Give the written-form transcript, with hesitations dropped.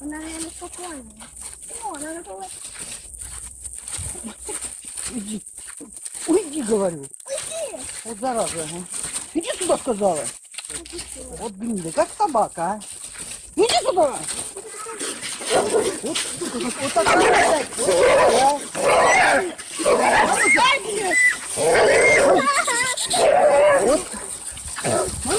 Она, наверное, спокойная. О, она готова. Иди. Уйди, говорю. Уйди. Вот зараза. Иди сюда, сказала. Вот гнида, как собака, а. Иди сюда. Вот такая, блядь. Вот такая.